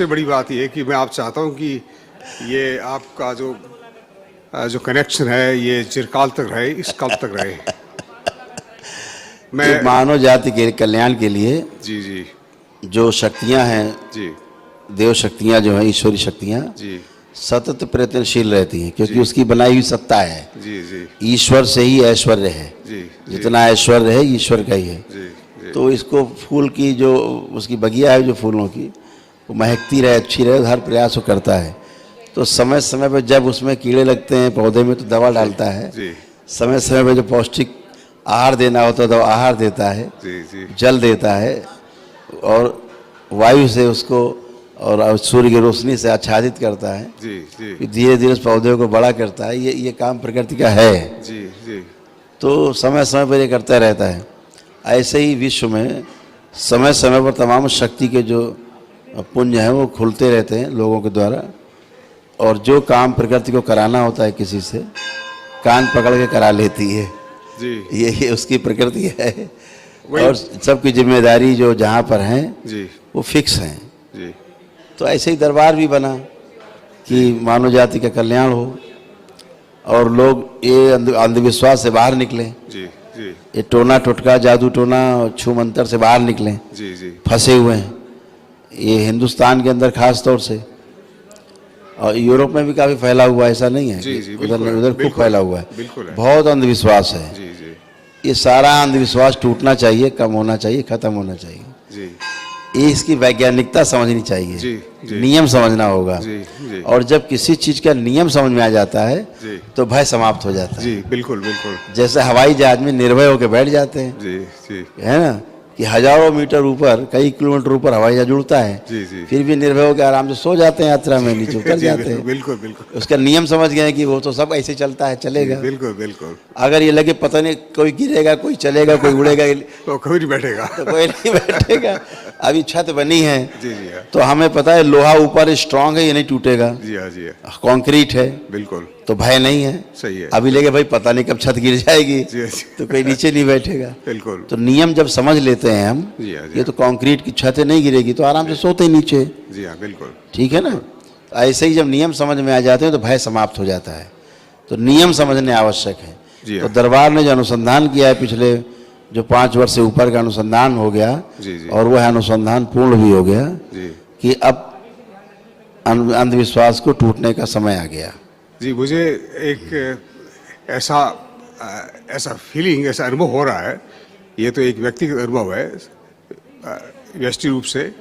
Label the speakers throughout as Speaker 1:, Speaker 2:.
Speaker 1: सबसे बड़ी बात यह है कि मैं आप चाहता हूं कि ये आपका जो कनेक्शन है ये चिरकाल तक रहे, इस काल तक रहे। मैं
Speaker 2: तो मानव जाति के कल्याण के लिए
Speaker 1: जी जी
Speaker 2: जो शक्तियां हैं,
Speaker 1: जी
Speaker 2: देव शक्तियां जो हैं, ईश्वरी शक्तियां
Speaker 1: जी
Speaker 2: सतत प्रयत्नशील रहती हैं, क्योंकि
Speaker 1: जी।
Speaker 2: उसकी बनाई हुई सत्ता है।
Speaker 1: जी जी
Speaker 2: ईश्वर से ही ऐश्वर्य है,
Speaker 1: जी जी
Speaker 2: जितना ऐश्वर्य है ईश्वर का ही है।
Speaker 1: जी जी
Speaker 2: तो इसको फूल की जो उसकी बगिया है, जो फूलों की, वो महकती रहे, अच्छी रहे, हर प्रयास वो करता है। तो समय समय पर जब उसमें कीड़े लगते हैं पौधे में तो दवा डालता है,
Speaker 1: जी
Speaker 2: समय समय पर जो पौष्टिक आहार देना होता है तो आहार देता है,
Speaker 1: जी जी
Speaker 2: जल देता है, और वायु से उसको और सूर्य की रोशनी से आच्छादित करता है।
Speaker 1: जी जी
Speaker 2: फिर धीरे धीरे उस पौधे को बड़ा करता है। ये काम प्रकृति का है।
Speaker 1: जी जी
Speaker 2: तो समय समय पर ये करता रहता है। ऐसे ही विश्व में समय समय पर तमाम शक्ति के जो पुंज हैं वो खुलते रहते हैं लोगों के द्वारा, और जो काम प्रकृति को कराना होता है किसी से, कान पकड़ के करा लेती है।
Speaker 1: जी
Speaker 2: ये उसकी प्रकृति है।
Speaker 1: वही-
Speaker 2: और सबकी जिम्मेदारी जो जहाँ पर हैं
Speaker 1: जी
Speaker 2: वो फिक्स हैं।
Speaker 1: जी
Speaker 2: तो ऐसे ही दरबार भी बना कि मानव जाति का कल्याण हो और लोग ये अंधविश्वास से बाहर निकलें,
Speaker 1: जी जी
Speaker 2: ये टोना टोटका, जादू टोना, छू मंतर से बाहर निकलें।
Speaker 1: जी जी
Speaker 2: फंसे हुए हैं ये हिंदुस्तान के अंदर खास तौर से, और यूरोप में भी काफ़ी फैला हुआ है, ऐसा नहीं है
Speaker 1: जी,
Speaker 2: कि
Speaker 1: जी,
Speaker 2: उधर
Speaker 1: बिल्कुल है,
Speaker 2: उधर खूब
Speaker 1: बिल्कुल
Speaker 2: फैला
Speaker 1: है,
Speaker 2: हुआ है।
Speaker 1: बिल्कुल है।
Speaker 2: बहुत अंधविश्वास है।
Speaker 1: जी जी
Speaker 2: ये सारा अंधविश्वास टूटना चाहिए, कम होना चाहिए, खत्म होना चाहिए।
Speaker 1: जी
Speaker 2: ये इसकी वैज्ञानिकता समझनी चाहिए,
Speaker 1: जी, जी।
Speaker 2: नियम समझना होगा।
Speaker 1: जी, जी।
Speaker 2: और जब किसी चीज का नियम समझ में आ जाता है
Speaker 1: जी।
Speaker 2: तो भय समाप्त हो जाता है।
Speaker 1: जी बिल्कुल बिल्कुल
Speaker 2: जैसे हवाई जहाज में निर्भय होकर बैठ जाते हैं,
Speaker 1: जी जी
Speaker 2: है ना, कि हजारों मीटर ऊपर, कई किलोमीटर ऊपर हवाई जहाज उड़ता है,
Speaker 1: जी, जी।
Speaker 2: फिर भी निर्भय होकर आराम से सो जाते हैं, यात्रा में नीचे उतर
Speaker 1: जी,
Speaker 2: जाते हैं।
Speaker 1: बिल्कुल बिल्कुल
Speaker 2: उसका नियम समझ गए हैं कि वो तो सब ऐसे चलता है, चलेगा।
Speaker 1: बिल्कुल बिल्कुल
Speaker 2: अगर ये लगे पता नहीं कोई गिरेगा, कोई चलेगा, कोई उड़ेगा,
Speaker 1: तो कोई नहीं बैठेगा।
Speaker 2: तो कोई नहीं बैठेगा। अभी छत बनी है
Speaker 1: जी जी हाँ
Speaker 2: तो हमें पता है लोहा ऊपर स्ट्रांग है, ये नहीं टूटेगा,
Speaker 1: जी हाँ जी हाँ
Speaker 2: कंक्रीट है,
Speaker 1: बिल्कुल
Speaker 2: तो भय नहीं है।
Speaker 1: सही है।
Speaker 2: अभी लेके भाई पता नहीं कब छत गिर जाएगी,
Speaker 1: जी हाँ जी
Speaker 2: तो कोई नीचे नहीं बैठेगा।
Speaker 1: बिल्कुल
Speaker 2: तो नियम जब समझ लेते हैं हम,
Speaker 1: जी हाँ, जी
Speaker 2: ये तो कंक्रीट की छत नहीं गिरेगी, तो आराम से सोते नीचे,
Speaker 1: जी हाँ बिल्कुल
Speaker 2: ठीक है ना। तो ऐसे ही जब नियम समझ में आ जाते हैं तो भय समाप्त हो जाता है। तो नियम समझने आवश्यक है।
Speaker 1: जी
Speaker 2: तो
Speaker 1: हाँ।
Speaker 2: दरबार ने जो अनुसंधान किया है, पिछले जो 5 वर्ष से ऊपर का अनुसंधान हो गया,
Speaker 1: जी, जी।
Speaker 2: और वह अनुसंधान पूर्ण भी हो गया
Speaker 1: जी
Speaker 2: कि अब अंधविश्वास को टूटने का समय आ गया।
Speaker 1: जी मुझे एक ऐसा फीलिंग, ऐसा अनुभव हो रहा है। ये तो एक व्यक्तिगत अनुभव है, व्यष्टि रूप से।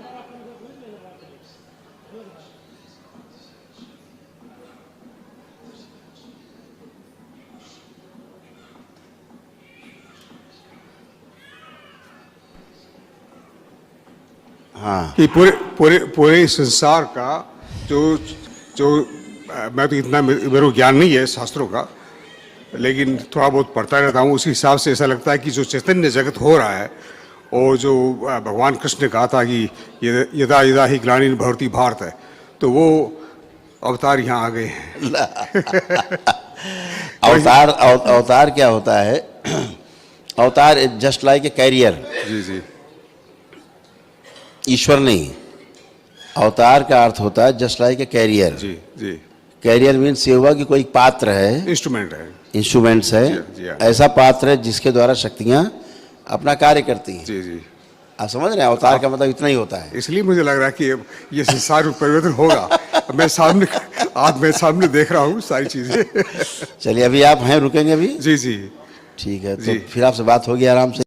Speaker 2: हाँ,
Speaker 1: कि पूरे पूरे पूरे संसार का जो जो मैं तो इतना मेरे को ज्ञान नहीं है शास्त्रों का, लेकिन थोड़ा बहुत पढ़ता रहता हूँ। उसी हिसाब से ऐसा लगता है कि जो चैतन्य जगत हो रहा है, और जो भगवान कृष्ण ने कहा था कि यदा यदा ही ग्लानिर्भवति भवति भारत है, तो वो अवतार यहाँ आ गए हैं।
Speaker 2: अवतार क्या होता है? अवतार जस्ट लाइक ए कैरियर,
Speaker 1: जी जी
Speaker 2: ईश्वर नहीं। अवतार का अर्थ होता है जस्ट लाइक ए कैरियर।
Speaker 1: जी जी
Speaker 2: कैरियर मीन्स ये हुआ कि कोई पात्र है,
Speaker 1: इंस्ट्रूमेंट है।
Speaker 2: इंस्ट्रूमेंट्स है,
Speaker 1: जी हाँ।
Speaker 2: ऐसा पात्र है जिसके द्वारा शक्तियां अपना कार्य करती हैं।
Speaker 1: जी जी
Speaker 2: आप समझ रहे हैं? अवतार का मतलब इतना ही होता है।
Speaker 1: इसलिए मुझे लग रहा है कि अब ये संसार में परिवर्तन होगा। आज मैं सामने देख रहा हूँ सारी चीजें।
Speaker 2: चलिए, अभी आप हैं, रुकेंगे अभी?
Speaker 1: जी जी
Speaker 2: ठीक है, तो
Speaker 1: जी।
Speaker 2: फिर आपसे बात होगी आराम से।